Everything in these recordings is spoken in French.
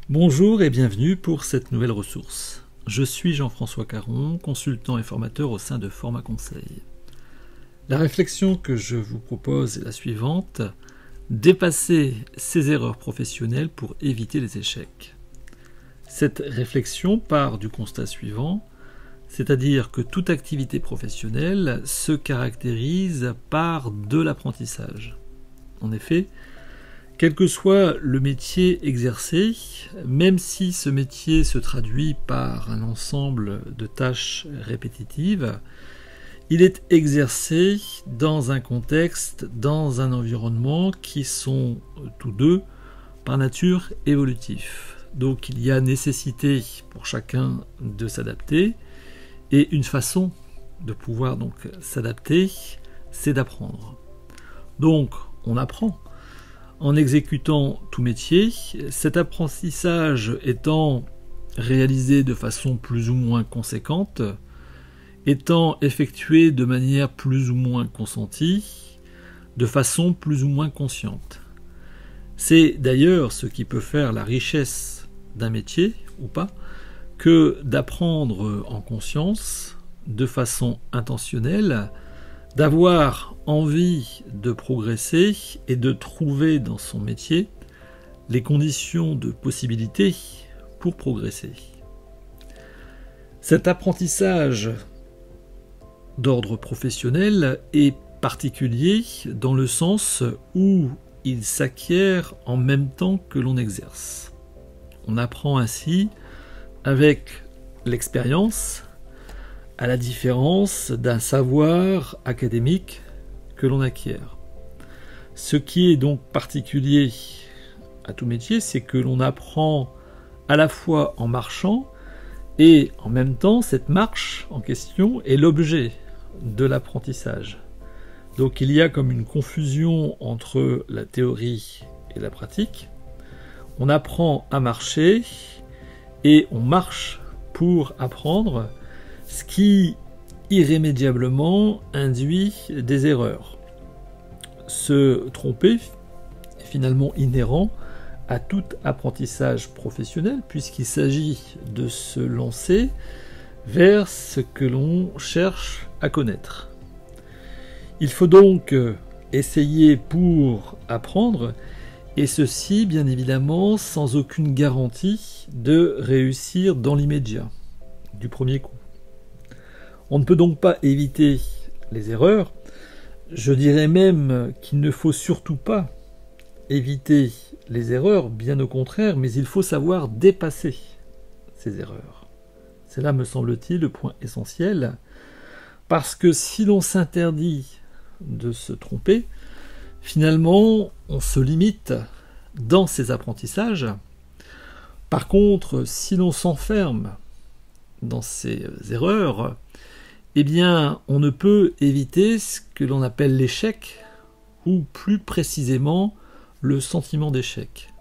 Bonjour et bienvenue pour cette nouvelle ressource. Je suis Jean-François Caron, consultant et formateur au sein de Format Conseil. La réflexion que je vous propose est la suivante: dépasser ses erreurs professionnelles pour éviter les échecs. Cette réflexion part du constat suivant, c'est-à-dire que toute activité professionnelle se caractérise par de l'apprentissage. En effet, quel que soit le métier exercé, même si ce métier se traduit par un ensemble de tâches répétitives, il est exercé dans un contexte, dans un environnement qui sont tous deux par nature évolutifs. Donc il y a nécessité pour chacun de s'adapter, et une façon de pouvoir donc s'adapter, c'est d'apprendre. Donc on apprend en exécutant tout métier, cet apprentissage étant réalisé de façon plus ou moins conséquente, étant effectué de manière plus ou moins consentie, de façon plus ou moins consciente. C'est d'ailleurs ce qui peut faire la richesse d'un métier, ou pas, que d'apprendre en conscience, de façon intentionnelle, d'avoir envie de progresser et de trouver dans son métier les conditions de possibilité pour progresser. Cet apprentissage d'ordre professionnel est particulier dans le sens où il s'acquiert en même temps que l'on exerce. On apprend ainsi avec l'expérience, à la différence d'un savoir académique que l'on acquiert. Ce qui est donc particulier à tout métier, c'est que l'on apprend à la fois en marchant et en même temps cette marche en question est l'objet de l'apprentissage. Donc il y a comme une confusion entre la théorie et la pratique. On apprend à marcher et on marche pour apprendre, ce qui irrémédiablement induit des erreurs. Se tromper est finalement inhérent à tout apprentissage professionnel puisqu'il s'agit de se lancer vers ce que l'on cherche à connaître. Il faut donc essayer pour apprendre, et ceci bien évidemment sans aucune garantie de réussir dans l'immédiat, du premier coup. On ne peut donc pas éviter les erreurs. Je dirais même qu'il ne faut surtout pas éviter les erreurs, bien au contraire, mais il faut savoir dépasser ces erreurs. C'est là, me semble-t-il, le point essentiel, parce que si l'on s'interdit de se tromper, finalement, on se limite dans ses apprentissages. Par contre, si l'on s'enferme dans ces erreurs, eh bien, on ne peut éviter ce que l'on appelle l'échec, ou plus précisément, le sentiment d'échec.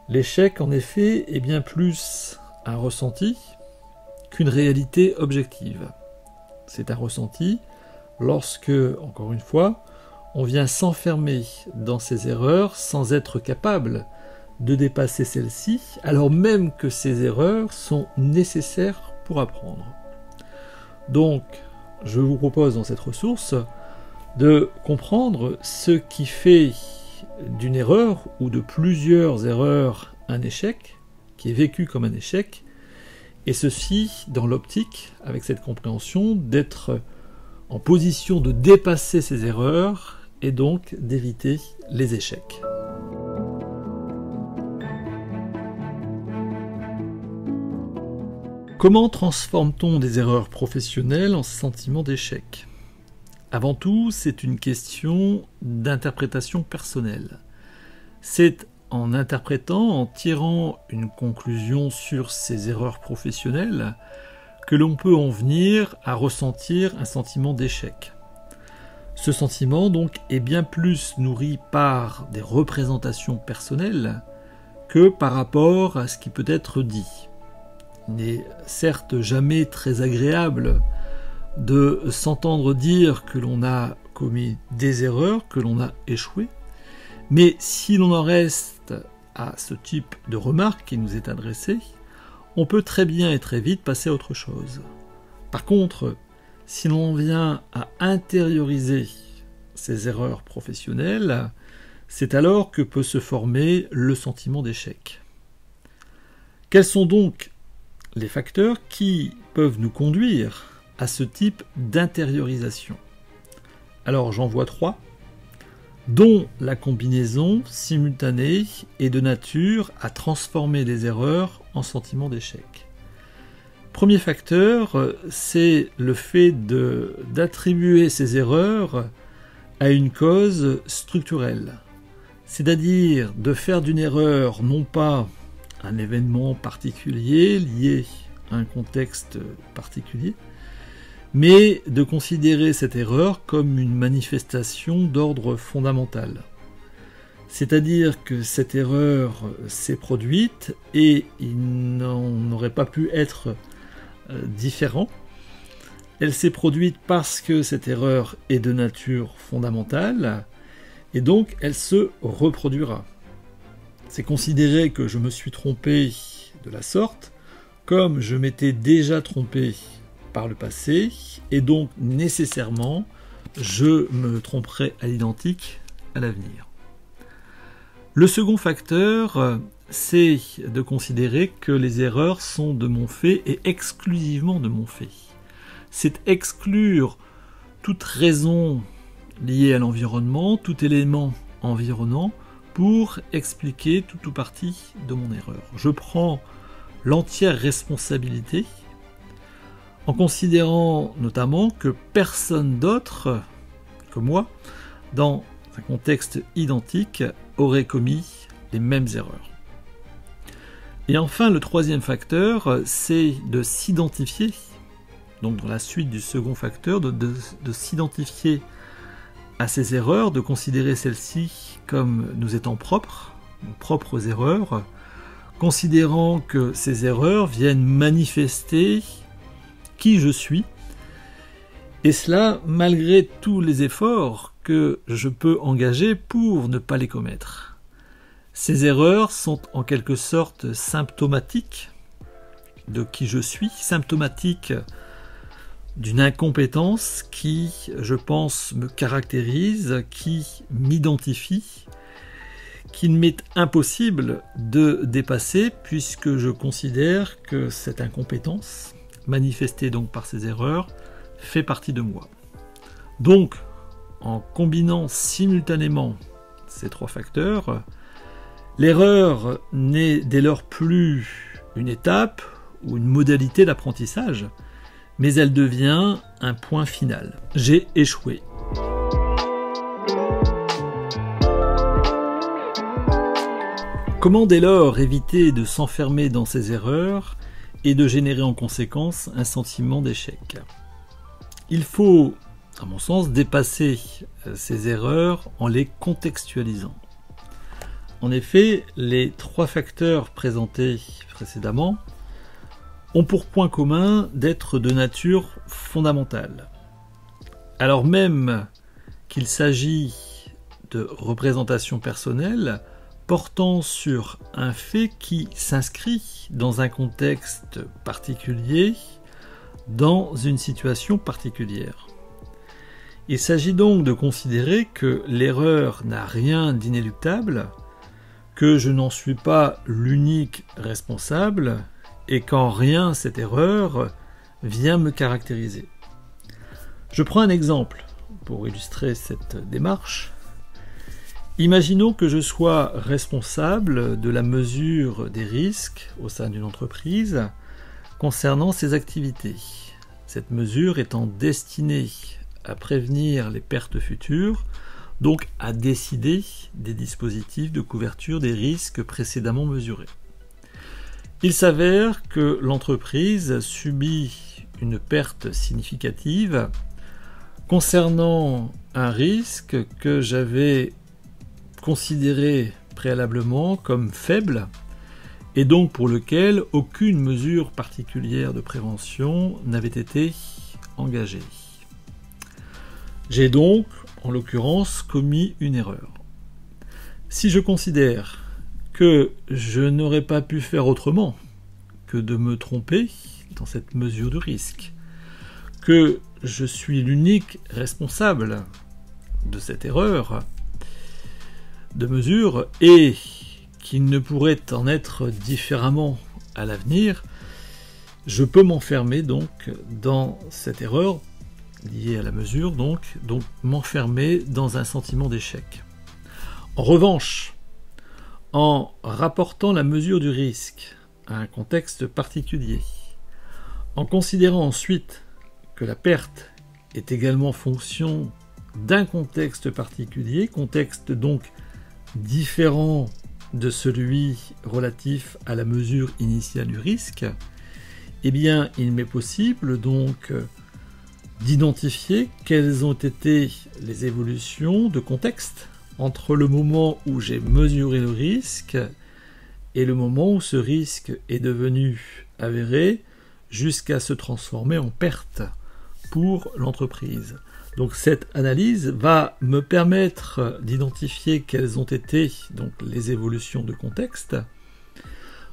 L'échec, en effet, est bien plus un ressenti qu'une réalité objective. C'est un ressenti lorsque, encore une fois, on vient s'enfermer dans ses erreurs sans être capable de dépasser celles-ci, alors même que ces erreurs sont nécessaires pour apprendre. Donc, je vous propose dans cette ressource de comprendre ce qui fait d'une erreur ou de plusieurs erreurs un échec, qui est vécu comme un échec, et ceci dans l'optique, avec cette compréhension, d'être en position de dépasser ces erreurs et donc d'éviter les échecs. Comment transforme-t-on des erreurs professionnelles en sentiment d'échec ? Avant tout, c'est une question d'interprétation personnelle. C'est en interprétant, en tirant une conclusion sur ces erreurs professionnelles, que l'on peut en venir à ressentir un sentiment d'échec. Ce sentiment, donc, est bien plus nourri par des représentations personnelles que par rapport à ce qui peut être dit. Il n'est certes jamais très agréable de s'entendre dire que l'on a commis des erreurs, que l'on a échoué, mais si l'on en reste à ce type de remarque qui nous est adressée, on peut très bien et très vite passer à autre chose. Par contre, si l'on vient à intérioriser ces erreurs professionnelles, c'est alors que peut se former le sentiment d'échec. Quels sont donc les facteurs qui peuvent nous conduire à ce type d'intériorisation? Alors j'en vois 3, dont la combinaison simultanée est de nature à transformer les erreurs en sentiment d'échec. Premier facteur, c'est le fait d'attribuer ces erreurs à une cause structurelle, c'est-à-dire de faire d'une erreur non pas un événement particulier lié à un contexte particulier, mais de considérer cette erreur comme une manifestation d'ordre fondamental. C'est-à-dire que cette erreur s'est produite et il n'en aurait pas pu être différent. Elle s'est produite parce que cette erreur est de nature fondamentale et donc elle se reproduira. C'est considérer que je me suis trompé de la sorte, comme je m'étais déjà trompé par le passé, et donc nécessairement je me tromperai à l'identique à l'avenir. Le second facteur, c'est de considérer que les erreurs sont de mon fait et exclusivement de mon fait. C'est exclure toute raison liée à l'environnement, tout élément environnant, pour expliquer tout ou partie de mon erreur. Je prends l'entière responsabilité en considérant notamment que personne d'autre que moi, dans un contexte identique, aurait commis les mêmes erreurs. Et enfin, le troisième facteur, c'est de s'identifier, donc dans la suite du second facteur, de s'identifier à ces erreurs, de considérer celles-ci comme nous étant propres, nos propres erreurs, considérant que ces erreurs viennent manifester qui je suis, et cela malgré tous les efforts que je peux engager pour ne pas les commettre. Ces erreurs sont en quelque sorte symptomatiques de qui je suis, symptomatiques d'une incompétence qui, je pense, me caractérise, qui m'identifie, qu'il m'est impossible de dépasser puisque je considère que cette incompétence, manifestée donc par ces erreurs, fait partie de moi. Donc, en combinant simultanément ces 3 facteurs, l'erreur n'est dès lors plus une étape ou une modalité d'apprentissage, mais elle devient un point final. J'ai échoué. Comment dès lors éviter de s'enfermer dans ces erreurs et de générer en conséquence un sentiment d'échec? Il faut, à mon sens, dépasser ces erreurs en les contextualisant. En effet, les 3 facteurs présentés précédemment ont pour point commun d'être de nature fondamentale. Alors même qu'il s'agit de représentations personnelles portant sur un fait qui s'inscrit dans un contexte particulier, dans une situation particulière. Il s'agit donc de considérer que l'erreur n'a rien d'inéluctable, que je n'en suis pas l'unique responsable, et qu'en rien cette erreur vient me caractériser. Je prends un exemple pour illustrer cette démarche. Imaginons que je sois responsable de la mesure des risques au sein d'une entreprise concernant ses activités. Cette mesure étant destinée à prévenir les pertes futures, donc à décider des dispositifs de couverture des risques précédemment mesurés. Il s'avère que l'entreprise subit une perte significative concernant un risque que j'avais considéré préalablement comme faible et donc pour lequel aucune mesure particulière de prévention n'avait été engagée. J'ai donc, en l'occurrence, commis une erreur. Si je considère que je n'aurais pas pu faire autrement que de me tromper dans cette mesure du risque, que je suis l'unique responsable de cette erreur de mesure et qu'il ne pourrait en être différemment à l'avenir, je peux m'enfermer donc dans cette erreur liée à la mesure, donc m'enfermer dans un sentiment d'échec. En revanche, en rapportant la mesure du risque à un contexte particulier, en considérant ensuite que la perte est également fonction d'un contexte particulier, contexte donc différent de celui relatif à la mesure initiale du risque, eh bien il m'est possible donc d'identifier quelles ont été les évolutions de contexte entre le moment où j'ai mesuré le risque et le moment où ce risque est devenu avéré jusqu'à se transformer en perte pour l'entreprise. Donc cette analyse va me permettre d'identifier quelles ont été donc les évolutions de contexte,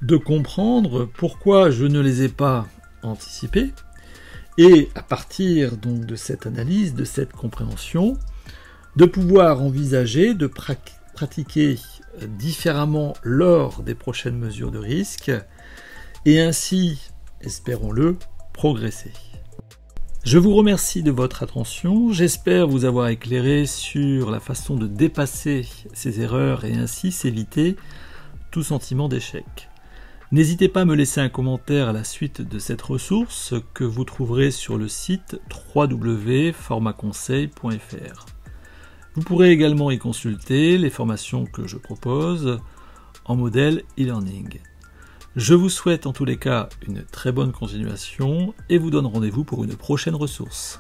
de comprendre pourquoi je ne les ai pas anticipées, et à partir donc de cette analyse, de cette compréhension, de pouvoir envisager de pratiquer différemment lors des prochaines mesures de risque, et ainsi, espérons-le, progresser. Je vous remercie de votre attention, j'espère vous avoir éclairé sur la façon de dépasser ces erreurs et ainsi s'éviter tout sentiment d'échec. N'hésitez pas à me laisser un commentaire à la suite de cette ressource que vous trouverez sur le site www.formaconseil.fr. Vous pourrez également y consulter les formations que je propose en modèle e-learning. Je vous souhaite en tous les cas une très bonne continuation et vous donne rendez-vous pour une prochaine ressource.